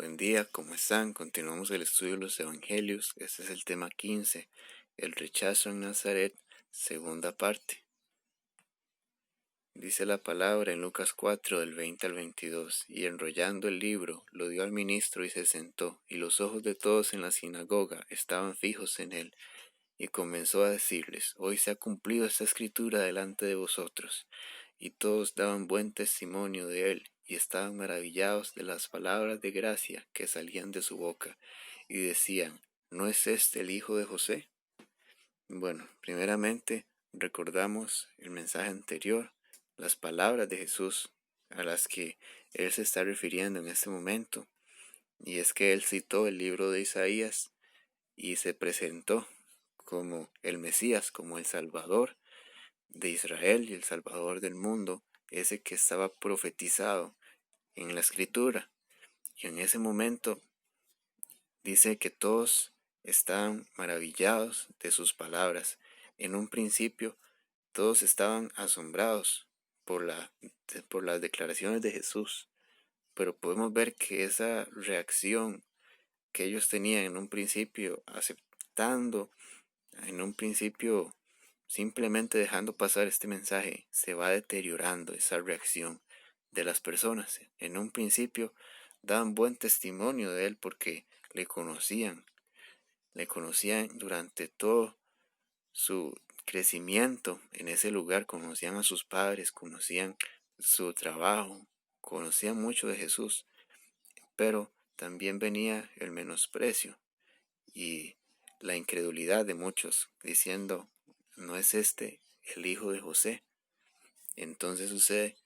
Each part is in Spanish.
Buen día, ¿cómo están? Continuamos el estudio de los Evangelios. Este es el tema 15, el rechazo en Nazaret, segunda parte. Dice la palabra en Lucas 4, del 20 al 22, y enrollando el libro, lo dio al ministro y se sentó, y los ojos de todos en la sinagoga estaban fijos en él, y comenzó a decirles: Hoy se ha cumplido esta escritura delante de vosotros. Y todos daban buen testimonio de él, y estaban maravillados de las palabras de gracia que salían de su boca, y decían: ¿No es este el hijo de José? Bueno, primeramente recordamos el mensaje anterior, las palabras de Jesús a las que él se está refiriendo en este momento, y es que él citó el libro de Isaías y se presentó como el Mesías, como el Salvador de Israel y el Salvador del mundo, ese que estaba profetizado en la Escritura. Y en ese momento dice que todos estaban maravillados de sus palabras. En un principio todos estaban asombrados por las declaraciones de Jesús, pero podemos ver que esa reacción que ellos tenían en un principio, aceptando, en un principio simplemente dejando pasar este mensaje, se va deteriorando esa reacción de las personas. En un principio daban buen testimonio de él porque le conocían durante todo su crecimiento en ese lugar, conocían a sus padres, conocían su trabajo, conocían mucho de Jesús, pero también venía el menosprecio y la incredulidad de muchos, diciendo: ¿No es este el hijo de José? Entonces sucede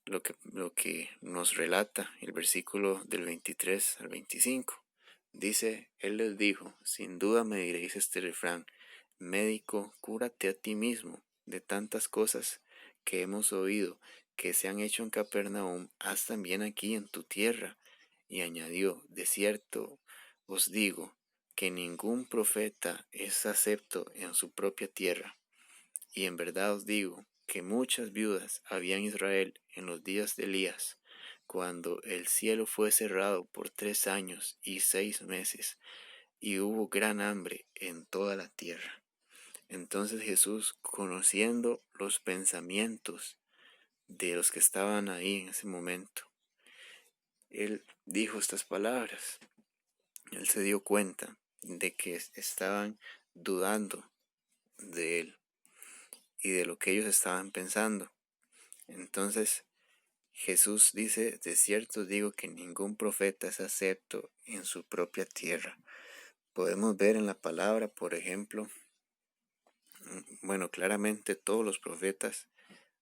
lo que nos relata el versículo del 23 al 25. Dice: Él les dijo: Sin duda me diréis este refrán: Médico, cúrate a ti mismo. De tantas cosas que hemos oído que se han hecho en Capernaum, haz también aquí en tu tierra. Y añadió: De cierto os digo que ningún profeta es acepto en su propia tierra. Y en verdad os digo que muchas viudas había en Israel en los días de Elías, cuando el cielo fue cerrado por 3 años y 6 meses, y hubo gran hambre en toda la tierra. Entonces Jesús, conociendo los pensamientos de los que estaban ahí en ese momento, él dijo estas palabras. Él se dio cuenta de que estaban dudando de él y de lo que ellos estaban pensando. Entonces Jesús dice: De cierto digo que ningún profeta es acepto en su propia tierra. Podemos ver en la palabra, por ejemplo, claramente todos los profetas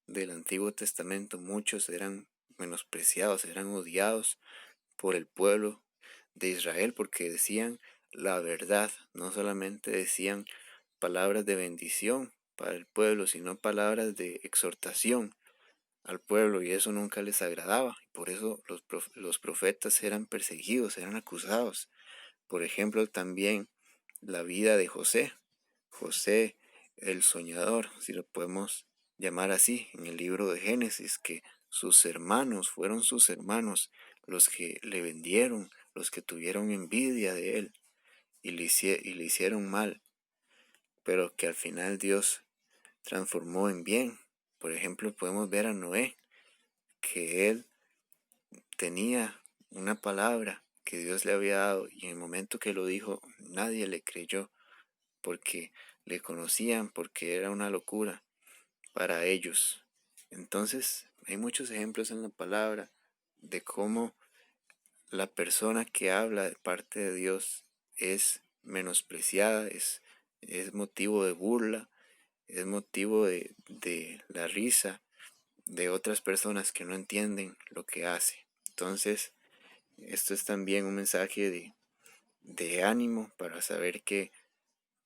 del Antiguo Testamento, muchos eran menospreciados, eran odiados por el pueblo de Israel porque decían la verdad, no solamente decían palabras de bendición para el pueblo, sino palabras de exhortación al pueblo, y eso nunca les agradaba. Por eso los profetas eran perseguidos, eran acusados. Por ejemplo, también la vida de José. José el soñador, si lo podemos llamar así, en el libro de Génesis, que fueron sus hermanos los que le vendieron, los que tuvieron envidia de él y le hicieron mal, pero que al final Dios transformó en bien. Por ejemplo, podemos ver a Noé, que él tenía una palabra que Dios le había dado, y en el momento que lo dijo nadie le creyó porque le conocían, porque era una locura para ellos. Entonces hay muchos ejemplos en la palabra de cómo la persona que habla de parte de Dios es menospreciada, es motivo de burla, es motivo de la risa de otras personas que no entienden lo que hace. Entonces, esto es también un mensaje de ánimo para saber que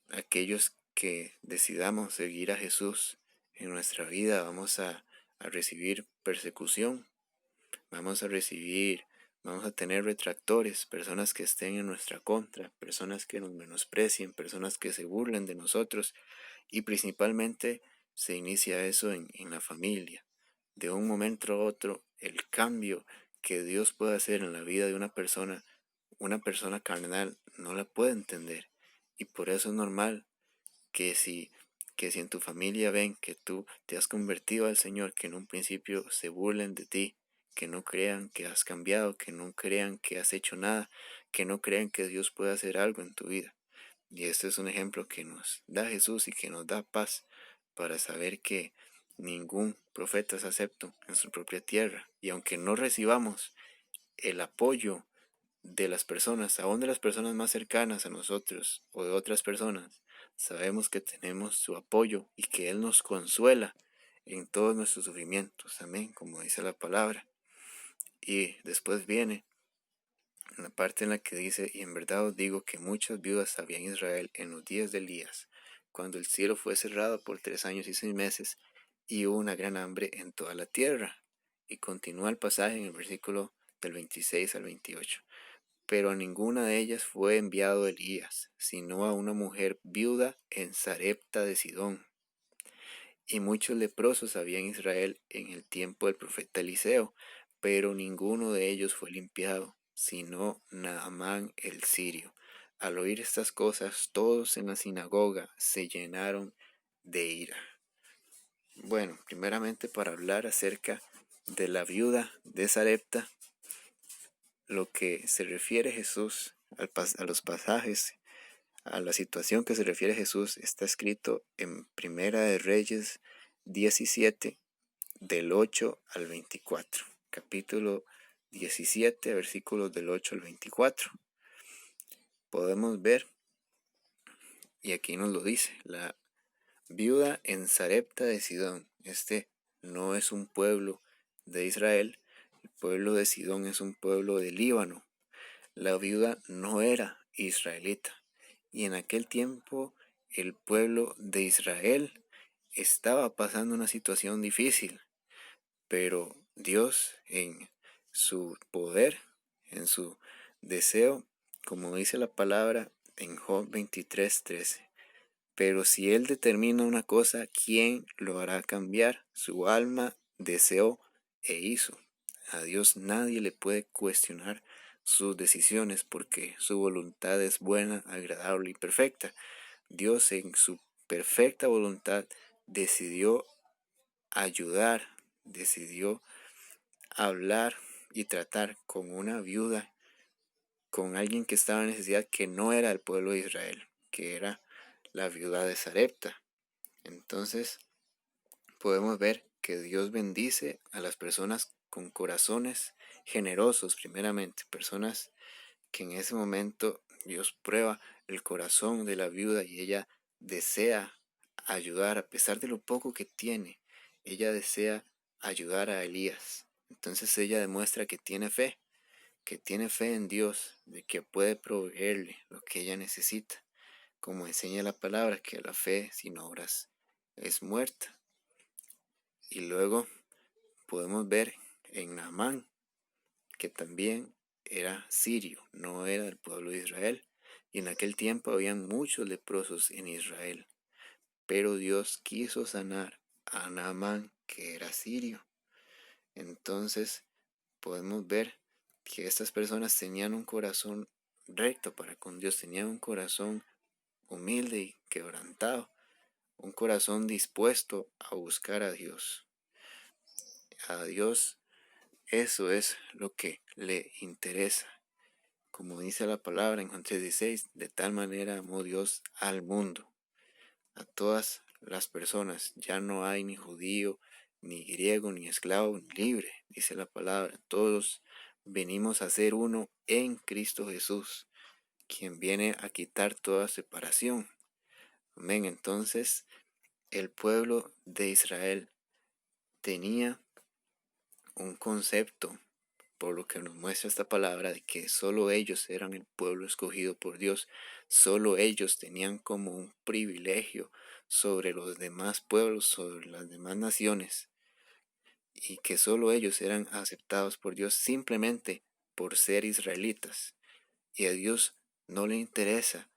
aquellos que decidamos seguir a Jesús en nuestra vida vamos a recibir persecución, vamos vamos a tener retractores, personas que estén en nuestra contra, personas que nos menosprecien, personas que se burlen de nosotros, y principalmente se inicia eso en la familia. De un momento a otro, el cambio que Dios puede hacer en la vida de una persona carnal no la puede entender. Y por eso es normal que si, que si en tu familia ven que tú te has convertido al Señor, que en un principio se burlen de ti, que no crean que has cambiado, que no crean que has hecho nada, que no crean que Dios puede hacer algo en tu vida. Y este es un ejemplo que nos da Jesús y que nos da paz para saber que ningún profeta es acepto en su propia tierra. Y aunque no recibamos el apoyo de las personas, aún de las personas más cercanas a nosotros o de otras personas, sabemos que tenemos su apoyo y que Él nos consuela en todos nuestros sufrimientos. Amén, como dice la palabra. Y después viene la parte en la que dice: y en verdad os digo que muchas viudas había en Israel en los días de Elías, cuando el cielo fue cerrado por 3 años y 6 meses, y hubo una gran hambre en toda la tierra. Y continúa el pasaje en el versículo del 26 al 28. Pero a ninguna de ellas fue enviado Elías, sino a una mujer viuda en Sarepta de Sidón. Y muchos leprosos había en Israel en el tiempo del profeta Eliseo, pero ninguno de ellos fue limpiado, sino Naamán el sirio. Al oír estas cosas, todos en la sinagoga se llenaron de ira. Bueno, primeramente para hablar acerca de la viuda de Sarepta, lo que se refiere Jesús a los pasajes, a la situación que se refiere Jesús, está escrito en Primera de Reyes 17, del 8 al 24. Capítulo 17, versículos del 8 al 24. Podemos ver, y aquí nos lo dice, la viuda en Sarepta de Sidón. Este no es un pueblo de Israel, el pueblo de Sidón es un pueblo de Líbano. La viuda no era israelita, y en aquel tiempo el pueblo de Israel estaba pasando una situación difícil, pero Dios en su poder, en su deseo, como dice la palabra en Job 23:13, pero si Él determina una cosa, ¿quién lo hará cambiar? Su alma deseó e hizo. A Dios nadie le puede cuestionar sus decisiones porque su voluntad es buena, agradable y perfecta. Dios en su perfecta voluntad decidió ayudar, decidió hablar y tratar con una viuda, con alguien que estaba en necesidad, que no era el pueblo de Israel, que era la viuda de Sarepta. Entonces podemos ver que Dios bendice a las personas con corazones generosos, primeramente, personas que en ese momento Dios prueba el corazón de la viuda y ella desea ayudar a pesar de lo poco que tiene. Ella desea ayudar a Elías. Entonces ella demuestra que tiene fe en Dios, de que puede proveerle lo que ella necesita. Como enseña la palabra, que la fe sin obras es muerta. Y luego podemos ver en Naamán, que también era sirio, no era del pueblo de Israel. Y en aquel tiempo habían muchos leprosos en Israel. Pero Dios quiso sanar a Naamán, que era sirio. Entonces podemos ver que estas personas tenían un corazón recto para con Dios, tenían un corazón humilde y quebrantado, un corazón dispuesto a buscar a Dios. A Dios eso es lo que le interesa. Como dice la palabra en Juan 3:16, de tal manera amó Dios al mundo, a todas las personas. Ya no hay ni judío, ni griego, ni esclavo, ni libre, dice la palabra. Todos venimos a ser uno en Cristo Jesús, quien viene a quitar toda separación. Amén. Entonces, el pueblo de Israel tenía un concepto, por lo que nos muestra esta palabra, de que solo ellos eran el pueblo escogido por Dios, solo ellos tenían como un privilegio sobre los demás pueblos, sobre las demás naciones, y que solo ellos eran aceptados por Dios simplemente por ser israelitas. Y a Dios no le interesa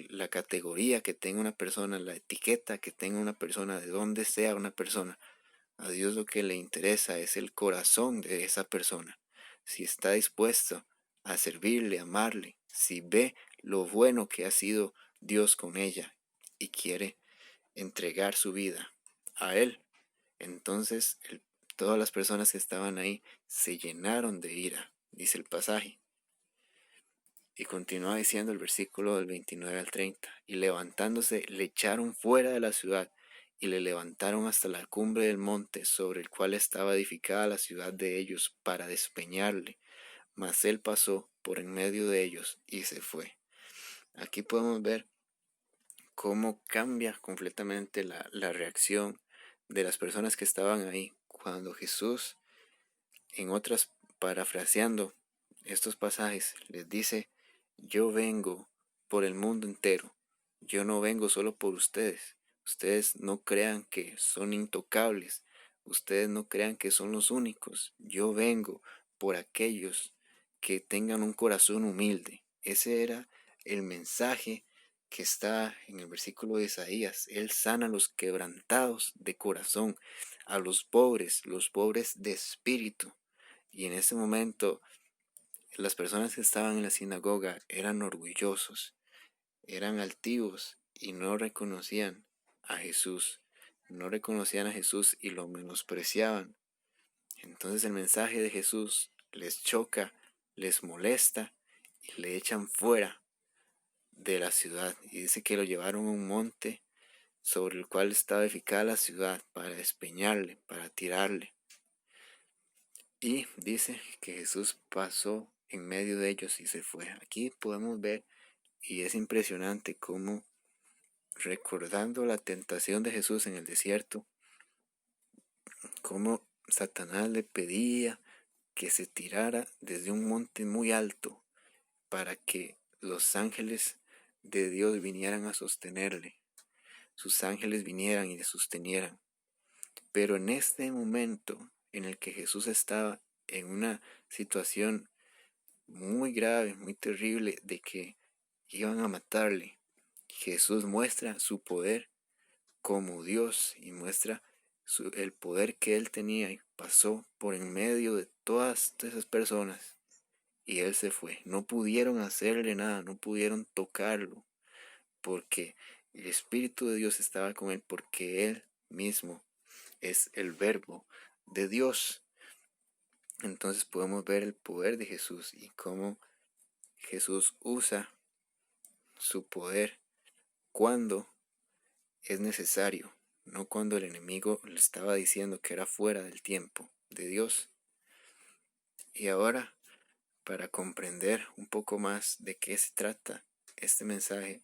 la categoría que tenga una persona, la etiqueta que tenga una persona, de dónde sea una persona. A Dios lo que le interesa es el corazón de esa persona. si está dispuesto a servirle, a amarle, si ve lo bueno que ha sido Dios con ella y quiere entregar su vida a Él. Entonces todas las personas que estaban ahí se llenaron de ira, dice el pasaje. Y continúa diciendo el versículo del 29 al 30. Y levantándose le echaron fuera de la ciudad y le levantaron hasta la cumbre del monte sobre el cual estaba edificada la ciudad de ellos para despeñarle. Mas él pasó por en medio de ellos y se fue. Aquí podemos ver cómo cambia completamente la reacción de las personas que estaban ahí cuando Jesús, en otras, parafraseando estos pasajes, les dice: yo vengo por el mundo entero, yo no vengo solo por ustedes. Ustedes no crean que son intocables, ustedes no crean que son los únicos. Yo vengo por aquellos que tengan un corazón humilde. Ese era el mensaje que está en el versículo de Isaías. Él sana a los quebrantados de corazón, a los pobres de espíritu. Y en ese momento las personas que estaban en la sinagoga eran orgullosos, eran altivos y no reconocían a Jesús. No reconocían a Jesús y lo menospreciaban. Entonces el mensaje de Jesús les choca, les molesta y le echan fuera de la ciudad. Y dice que lo llevaron a un monte sobre el cual estaba edificada la ciudad para despeñarle, para tirarle. Y dice que Jesús pasó en medio de ellos y se fue. Aquí podemos ver, y es impresionante cómo, recordando la tentación de Jesús en el desierto, cómo Satanás le pedía que se tirara desde un monte muy alto para que los ángeles de Dios vinieran a sostenerle. Sus ángeles vinieran y le sostenieran. Pero en este momento en el que Jesús estaba en una situación muy grave, muy terrible, de que iban a matarle, Jesús muestra su poder como Dios y muestra el poder que él tenía, y pasó por en medio de todas esas personas y él se fue. No pudieron hacerle nada, no pudieron tocarlo, porque el Espíritu de Dios estaba con él, porque él mismo es el verbo de Dios. Entonces podemos ver el poder de Jesús y cómo Jesús usa su poder cuando es necesario, no cuando el enemigo le estaba diciendo que era fuera del tiempo de Dios. Y ahora, para comprender un poco más de qué se trata este mensaje,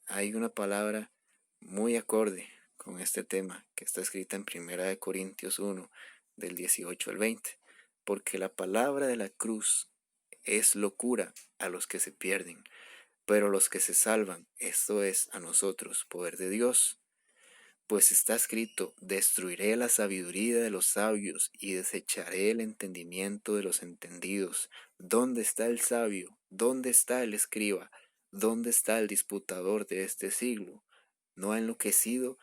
hay una palabra muy acorde con este tema que está escrita en 1 Corintios 1, del 18 al 20. Porque la palabra de la cruz es locura a los que se pierden, pero los que se salvan, esto es, a nosotros, poder de Dios. Pues está escrito: destruiré la sabiduría de los sabios y desecharé el entendimiento de los entendidos. ¿Dónde está el sabio? ¿Dónde está el escriba? ¿Dónde está el disputador de este siglo? ¿No ha enloquecido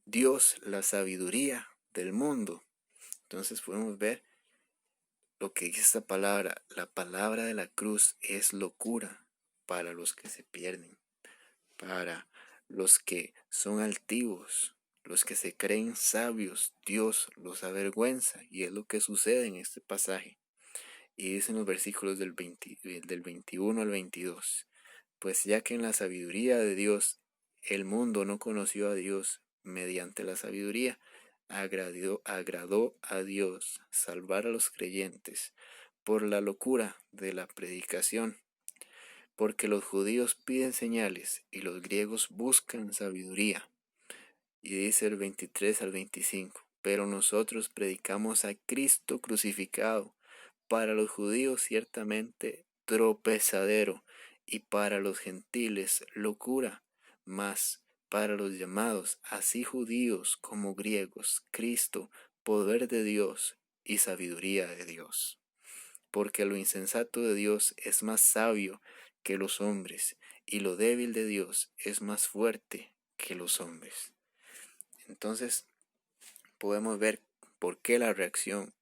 Dios la sabiduría del mundo? Entonces podemos ver lo que dice esta palabra. La palabra de la cruz es locura para los que se pierden, para los que son altivos, los que se creen sabios. Dios los avergüenza, y es lo que sucede en este pasaje. Y dicen los versículos del 21 al 22. Pues ya que en la sabiduría de Dios el mundo no conoció a Dios, mediante la sabiduría agradó a Dios salvar a los creyentes por la locura de la predicación. Porque los judíos piden señales y los griegos buscan sabiduría. Y dice el 23 al 25, pero nosotros predicamos a Cristo crucificado, para los judíos ciertamente tropezadero, y para los gentiles locura, mas para los llamados, así judíos como griegos, Cristo, poder de Dios y sabiduría de Dios. Porque lo insensato de Dios es más sabio que los hombres, y lo débil de Dios es más fuerte que los hombres. Entonces podemos ver por qué la reacción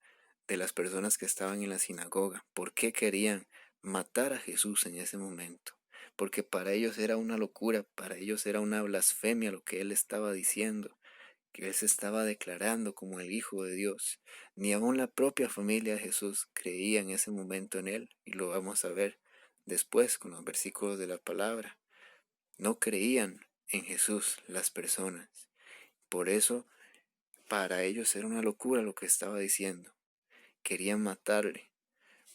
de las personas que estaban en la sinagoga. ¿Por qué querían matar a Jesús en ese momento? Porque para ellos era una locura, para ellos era una blasfemia lo que él estaba diciendo, que él se estaba declarando como el Hijo de Dios. Ni aun la propia familia de Jesús creía en ese momento en él, y lo vamos a ver después con los versículos de la palabra. No creían en Jesús las personas. Por eso, para ellos era una locura lo que estaba diciendo. Querían matarle,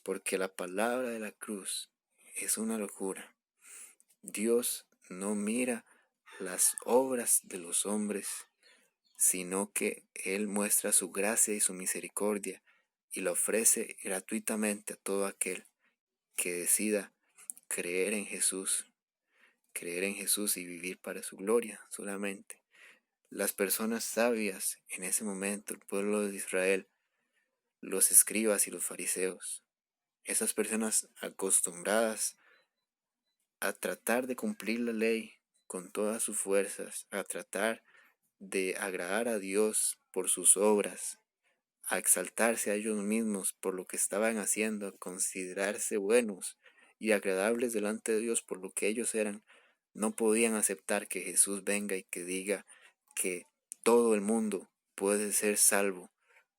porque la palabra de la cruz es una locura. Dios no mira las obras de los hombres, sino que Él muestra su gracia y su misericordia y la ofrece gratuitamente a todo aquel que decida creer en Jesús y vivir para su gloria solamente. Las personas sabias en ese momento, el pueblo de Israel, los escribas y los fariseos, esas personas acostumbradas a tratar de cumplir la ley con todas sus fuerzas, a tratar de agradar a Dios por sus obras, a exaltarse a ellos mismos por lo que estaban haciendo, a considerarse buenos y agradables delante de Dios por lo que ellos eran, no podían aceptar que Jesús venga y que diga que todo el mundo puede ser salvo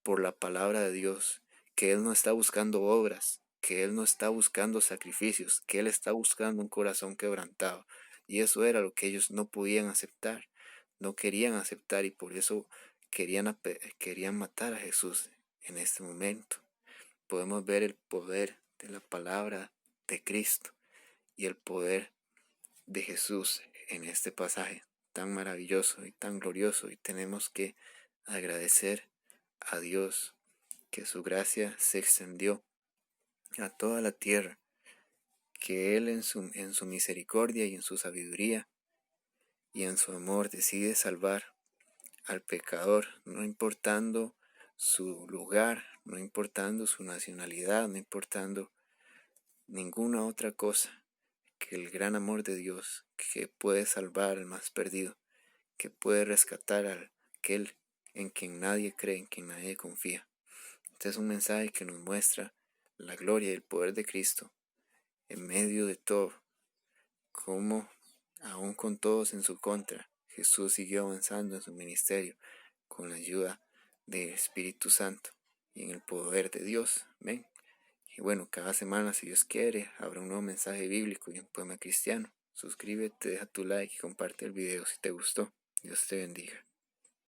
por la palabra de Dios, que Él no está buscando obras, que Él no está buscando sacrificios, que Él está buscando un corazón quebrantado. Y eso era lo que ellos no podían aceptar, no querían aceptar, y por eso querían matar a Jesús en este momento. Podemos ver el poder de la palabra de Cristo y el poder de Jesús en este pasaje tan maravilloso y tan glorioso, y tenemos que agradecer a Dios que su gracia se extendió a toda la tierra, que Él en su misericordia y en su sabiduría y en su amor decide salvar al pecador, no importando su lugar, no importando su nacionalidad, no importando ninguna otra cosa, que el gran amor de Dios que puede salvar al más perdido, que puede rescatar a aquel en quien nadie cree, en quien nadie confía. Este es un mensaje que nos muestra la gloria y el poder de Cristo en medio de todo, como aún con todos en su contra, Jesús siguió avanzando en su ministerio con la ayuda del Espíritu Santo y en el poder de Dios. Amén. Y bueno, cada semana, si Dios quiere, habrá un nuevo mensaje bíblico y un poema cristiano. Suscríbete, deja tu like y comparte el video si te gustó. Dios te bendiga.